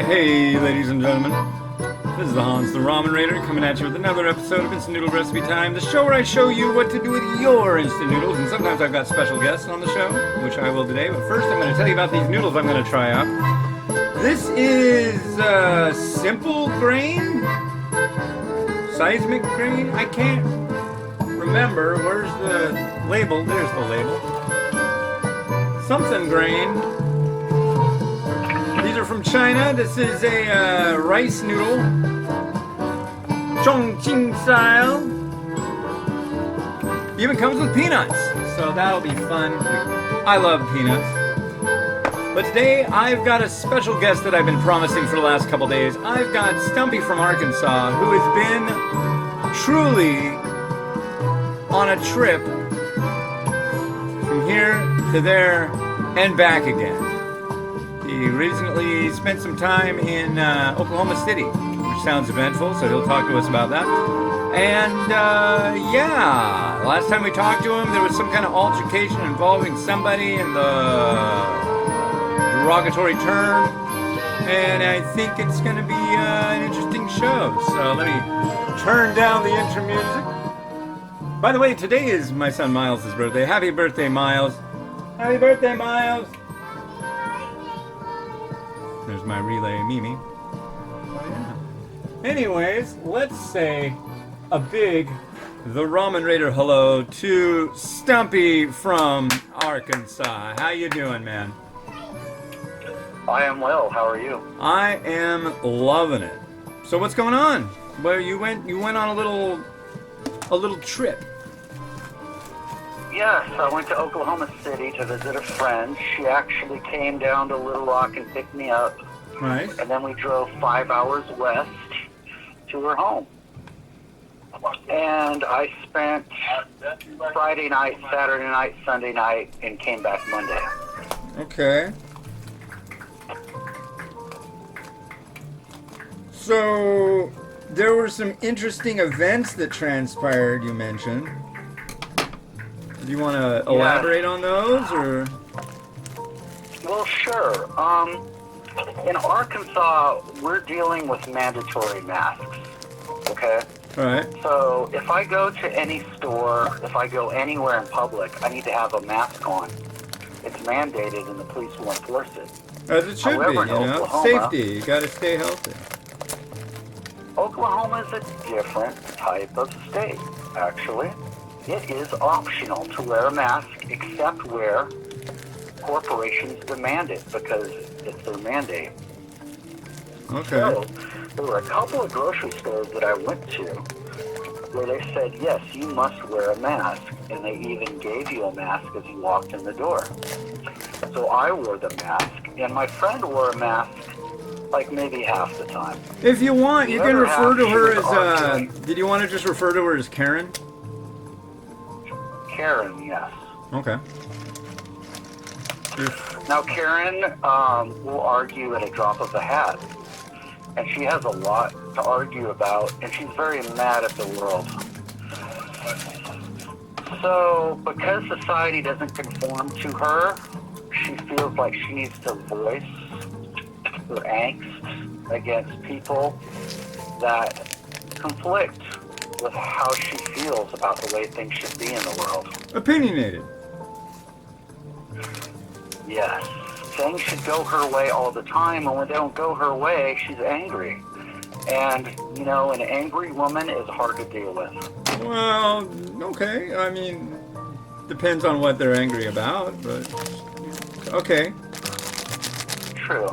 Hey, ladies and gentlemen. This is the Hans the Ramen Raider coming at you with another episode of Instant Noodle Recipe Time, the show where I show you what to do with your instant noodles. And sometimes I've got special guests on the show, which I will today. But first, I'm going to tell you about these noodles I'm going to try out. This is simple grain, seismic grain. I can't remember. Where's the label? There's the label. Something grain. These are from China. This is a rice noodle, Chongqing style. Even comes with peanuts, so that'll be fun. I love peanuts. But today I've got a special guest that I've been promising for the last couple days. I've got Stumpy from Arkansas, who has been truly on a trip from here to there and back again. He recently spent some time in Oklahoma City, which sounds eventful, so he'll talk to us about that. And yeah, last time we talked to him, there was some kind of altercation involving somebody in the derogatory term, and I think it's going to be an interesting show. So let me turn down the intro music. By the way, today is my son Miles' birthday. Happy birthday, Miles. Happy birthday, Miles. There's my relay Mimi. Oh, yeah. Anyways, let's say a big The Ramen Raider hello to Stumpy from Arkansas. How you doing, man? I am well. How are you? I am loving it. So what's going on? Well, you went on a little trip. Yes, I went to Oklahoma City to visit a friend. She actually came down to Little Rock and picked me up. Right. And then we drove 5 hours west to her home. And I spent Friday night, Saturday night, Sunday night, and came back Monday. Okay. So there were some interesting events that transpired, you mentioned. Do you want to elaborate on those, or? Well, sure. In Arkansas, we're dealing with mandatory masks, okay? All right. So if I go to any store, if I go anywhere in public, I need to have a mask on. It's mandated, and the police will enforce it. As it should However, be, you know? Oklahoma, Safety, you got to stay healthy. Oklahoma is a different type of state, actually. It is optional to wear a mask, except where corporations demand it, because it's their mandate. Okay. So, there were a couple of grocery stores that I went to where they said, yes, you must wear a mask, and they even gave you a mask as you walked in the door. So I wore the mask, and my friend wore a mask like maybe half the time. If you want, you can refer to her as, arguing. did you want to just refer to her as Karen? Karen, yes. Okay. Now, Karen will argue at a drop of a hat, and she has a lot to argue about, and she's very mad at the world. So, because society doesn't conform to her, she feels like she needs to voice her angst against people that conflict with how she feels about the way things should be in the world. Opinionated. Yes. Things should go her way all the time, and when they don't go her way, she's angry. And, you know, an angry woman is hard to deal with. Well, okay. I mean, depends on what they're angry about, but okay. True.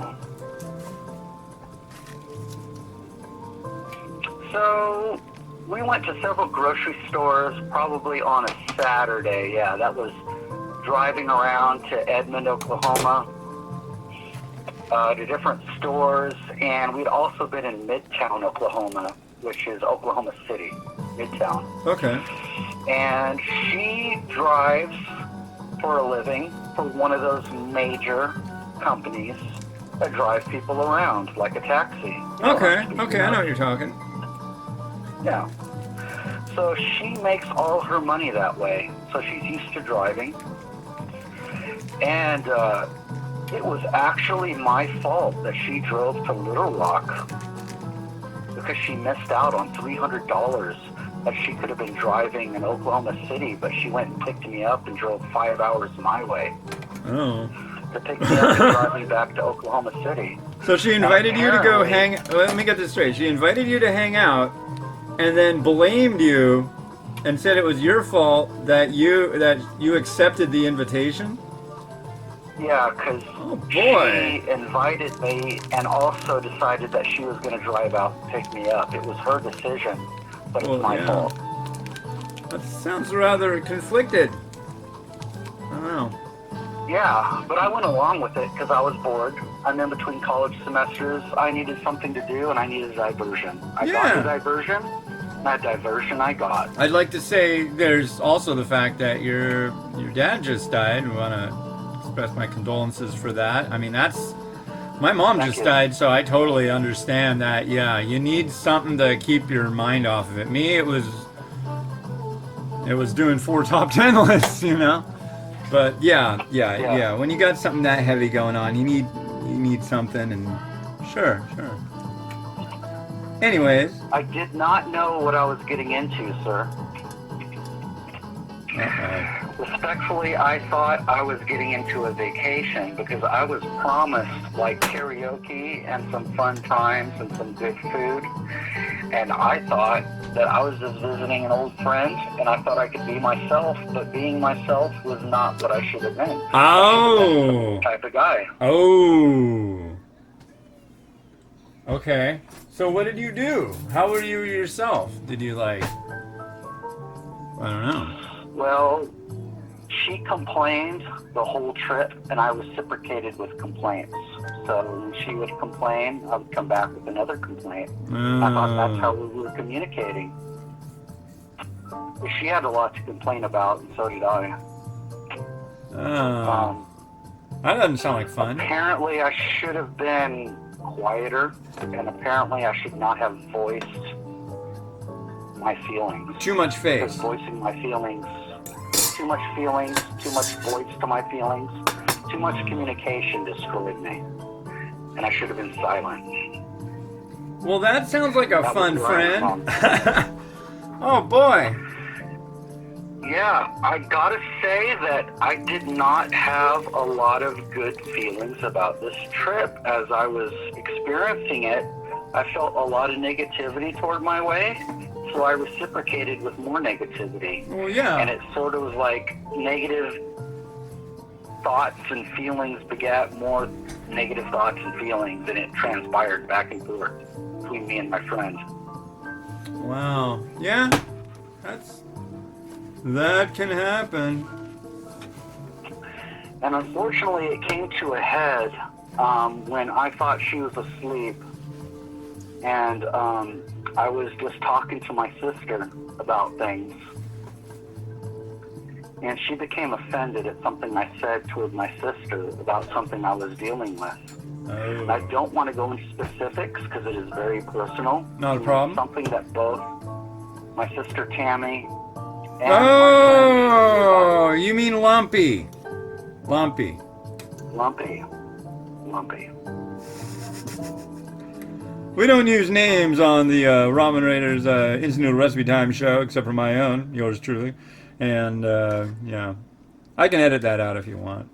So, we went to several grocery stores, probably on a Saturday. Yeah, that was driving around to Edmond, Oklahoma, to different stores, and we'd also been in Midtown, Oklahoma, which is Oklahoma City, Midtown. Okay. And she drives for a living for one of those major companies that drive people around, like a taxi. Okay, I know what you're talking. Yeah. So she makes all her money that way. So she's used to driving. And It was actually my fault that she drove to Little Rock because she missed out on $300 that she could have been driving in Oklahoma City, but she went and picked me up and drove 5 hours my way Oh. to pick me up and drive me back to Oklahoma City. So she invited you to go Apparently- let me get this straight. She invited you to hang out and then blamed you and said it was your fault that you accepted the invitation? Yeah, because Oh, boy. she invited me and also decided that she was going to drive out and pick me up. It was her decision, but Well, it's my yeah. fault. That sounds rather conflicted. I don't know. Yeah, but I went along with it because I was bored. I'm in between college semesters. I needed something to do, and I needed a diversion. I got Yeah. a diversion. That diversion I got. I'd like to say there's also the fact that your dad just died. We want to express my condolences for that. I mean, that's my mom Thank just you. died, so I totally understand that. Yeah, you need something to keep your mind off of it. Me, it was doing 4 top 10 lists, you know. But yeah. When you got something that heavy going on, you need something, and sure. Anyways, I did not know what I was getting into, sir. Respectfully, I thought I was getting into a vacation because I was promised like karaoke and some fun times and some good food. And I thought that I was just visiting an old friend and I thought I could be myself, but being myself was not what I should have been. Oh. Type of guy. Oh. Okay. So what did you do? How were you yourself? Did you I don't know. Well, she complained the whole trip, and I reciprocated with complaints. So when she would complain, I would come back with another complaint. I thought that's how we were communicating. But she had a lot to complain about, and so did I. That doesn't sound like fun. Apparently, I should have been quieter, and apparently I should not have voiced my feelings. Too much Because face. voicing my feelings, too much feelings, too much voice to my feelings, too much communication destroyed me. And I should have been silent. Well, that sounds like a That fun was where I was friend. Oh boy. Yeah, I gotta say that I did not have a lot of good feelings about this trip. As I was experiencing it, I felt a lot of negativity toward my way, so I reciprocated with more negativity. Well, yeah. And it sort of was like negative thoughts and feelings begat more negative thoughts and feelings, and it transpired back and forth between me and my friend. Wow. Yeah. That can happen. And unfortunately, it came to a head when I thought she was asleep, and I was just talking to my sister about things. And she became offended at something I said toward my sister about something I was dealing with. Oh. I don't want to go into specifics because it is very personal. Not a It was problem. Something that both my sister Tammy and my Oh, you mean Lumpy. Lumpy. friend Lumpy. We don't use names on the Ramen Raiders Instant Noodle Recipe Time show, except for my own, yours truly. And, yeah. I can edit that out if you want.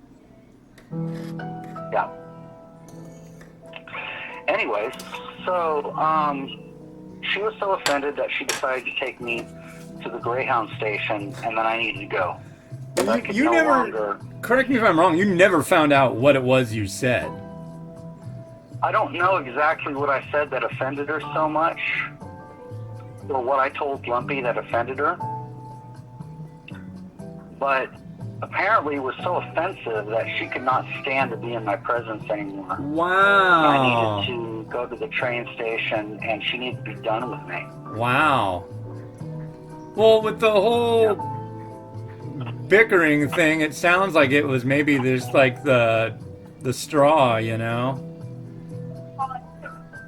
Yeah. Anyways, so she was so offended that she decided to take me to the Greyhound station, and then I needed to go. I could You no never, longer. correct me if I'm wrong, you never found out what it was you said. I don't know exactly what I said that offended her so much, or what I told Lumpy that offended her. But apparently it was so offensive that she could not stand to be in my presence anymore. Wow. I needed to go to the train station, and she needed to be done with me. Wow. Well, with the whole bickering thing, it sounds like it was maybe there's like the straw, you know?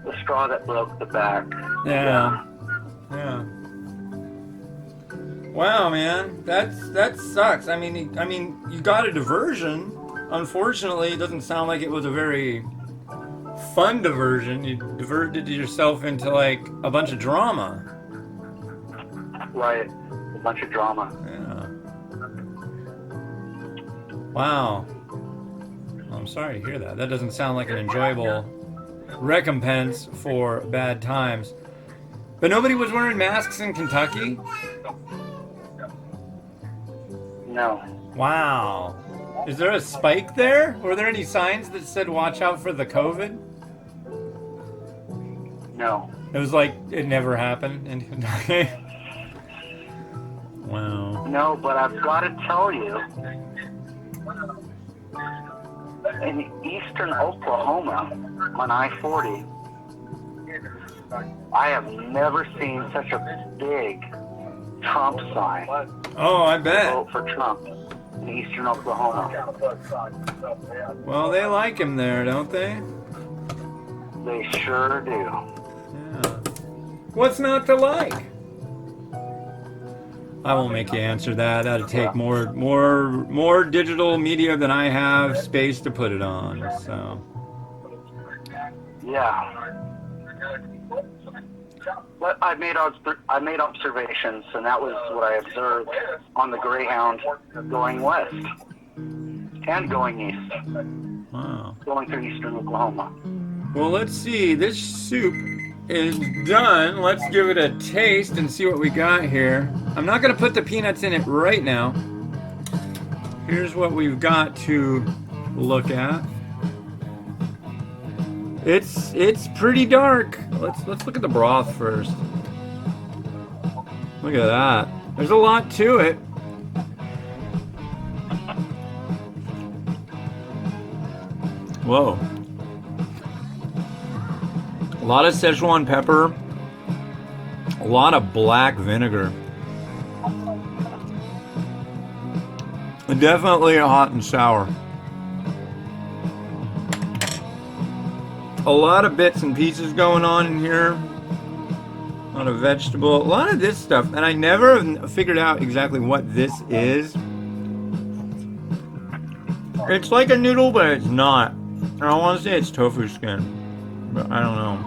The straw that broke the back. Yeah. Yeah. Wow, man, that sucks. I mean, you got a diversion. unfortunately, it doesn't sound like it was a very fun diversion. You diverted yourself into like a bunch of drama. Right. A bunch of drama. Yeah. Wow. Well, I'm sorry to hear that. That doesn't sound like an enjoyable recompense for bad times. But nobody was wearing masks in Kentucky? No. Wow. Is there a spike there? Were there any signs that said watch out for the COVID? No. It was like it never happened in Kentucky. Wow. No, but I've got to tell you, in eastern Oklahoma, on I-40, I have never seen such a big Trump sign. Oh, I bet. Vote for Trump in eastern Oklahoma. Well, they like him there, don't they? They sure do. Yeah. What's not to like? I won't make you answer that. That'd take more digital media than I have space to put it on. So. Yeah. But I made observations, and that was what I observed on the Greyhound going west and going east. Wow. Going through eastern Oklahoma. Well, let's see. This soup is done. Let's give it a taste and see what we got here. I'm not going to put the peanuts in it right now. Here's what we've got to look at. It's pretty dark. Let's look at the broth first. Look at that. There's a lot to it. Whoa. A lot of Szechuan pepper. A lot of black vinegar. Definitely hot and sour. A lot of bits and pieces going on in here. A lot of vegetable. A lot of this stuff. And I never figured out exactly what this is. It's like a noodle, but it's not. And I want to say it's tofu skin. But I don't know.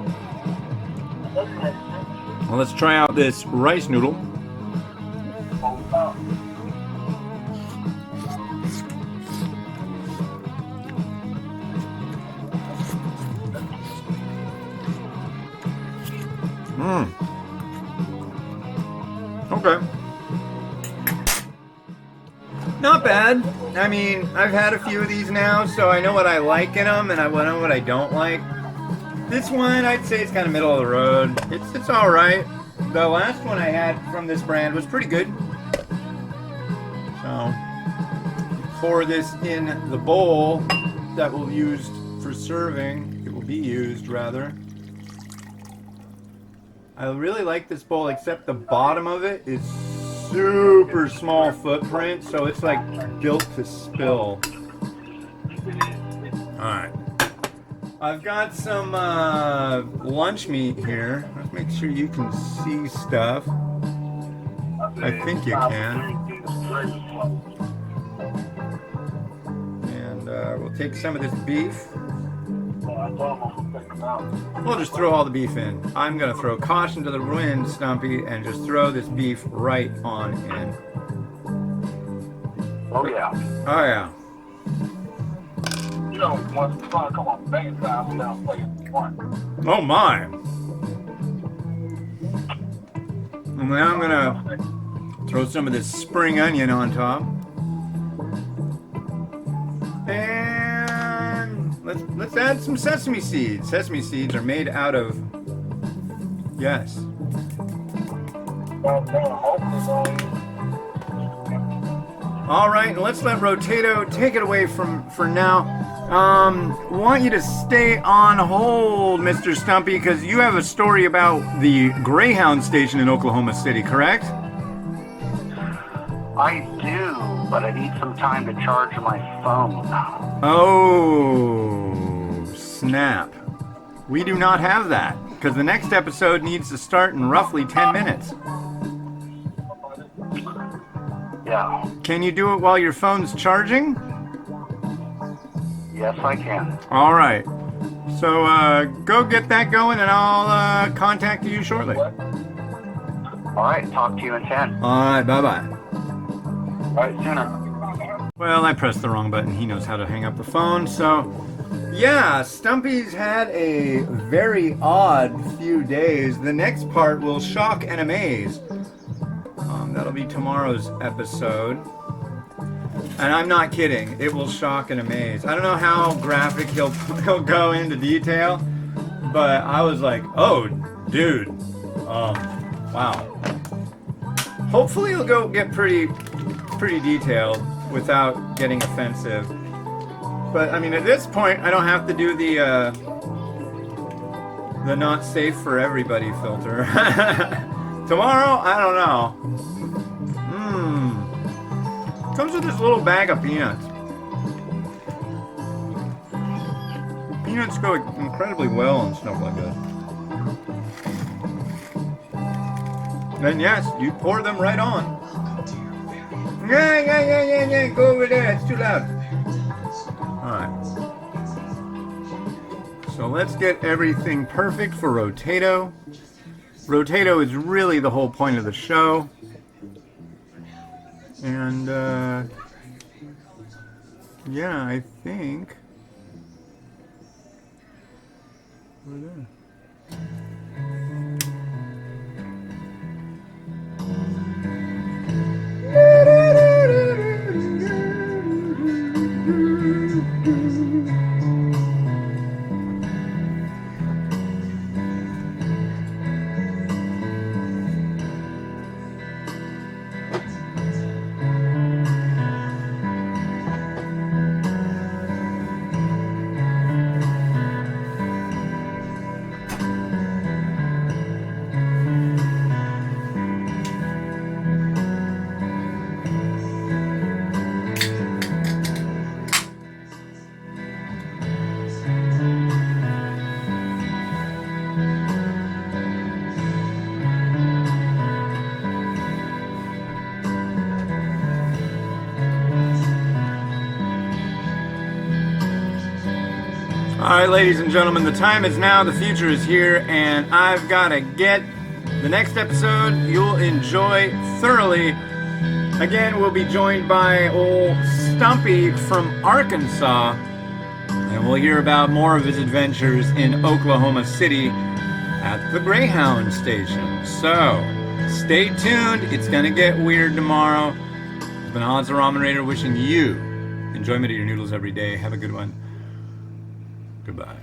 Well, let's try out this rice noodle. Okay. Not bad. I mean, I've had a few of these now, so I know what I like in them, and I know what I don't like. This one, I'd say it's kind of middle of the road. It's all right. The last one I had from this brand was pretty good. So, pour this in the bowl that will be used for serving. It will be used, rather. I really like this bowl, except the bottom of it is super small footprint, so it's like built to spill. Alright. I've got some lunch meat here. Let's make sure you can see stuff. I think you can. And we'll take some of this beef. We'll just throw all the beef in. I'm going to throw caution to the wind, Stumpy, and just throw this beef right on in. Oh, yeah. Oh, yeah. You know, once the sun come on the main side, we don't play in the front. Oh, my. And then I'm going to throw some of this spring onion on top. And let's add some sesame seeds. Sesame seeds are made out of, yes. All right, and let's let Rotato take it away for now. Want you to stay on hold, Mr. Stumpy, because you have a story about the Greyhound station in Oklahoma City, correct? I do, but I need some time to charge my phone. Oh, snap. We do not have that, because the next episode needs to start in roughly 10 minutes. Yeah. Can you do it while your phone's charging? Yes, I can. All right. So go get that going, and I'll contact you shortly. What? All right, talk to you in 10. All right, bye-bye. All right, sooner. Well, I pressed the wrong button. He knows how to hang up the phone. So, yeah, Stumpy's had a very odd few days. The next part will shock and amaze. That'll be tomorrow's episode. And I'm not kidding. It will shock and amaze. I don't know how graphic he'll go into detail, but I was like, oh, dude. Wow. Hopefully he'll get pretty detailed without getting offensive. But I mean, at this point, I don't have to do the not safe for everybody filter. Tomorrow, I don't know. Comes with this little bag of peanuts. Peanuts go incredibly well and stuff like that. And yes, you pour them right on. Yeah. Go over there. It's too loud. Alright. So let's get everything perfect for Rotato. Rotato is really the whole point of the show. And, yeah, I think we're there. Alright, ladies and gentlemen, the time is now, the future is here, and I've got to get the next episode you'll enjoy thoroughly. Again, we'll be joined by old Stumpy from Arkansas, and we'll hear about more of his adventures in Oklahoma City at the Greyhound station. So, stay tuned. It's going to get weird tomorrow. It's been Hans the Ramen Raider wishing you enjoyment of your noodles every day. Have a good one. Goodbye.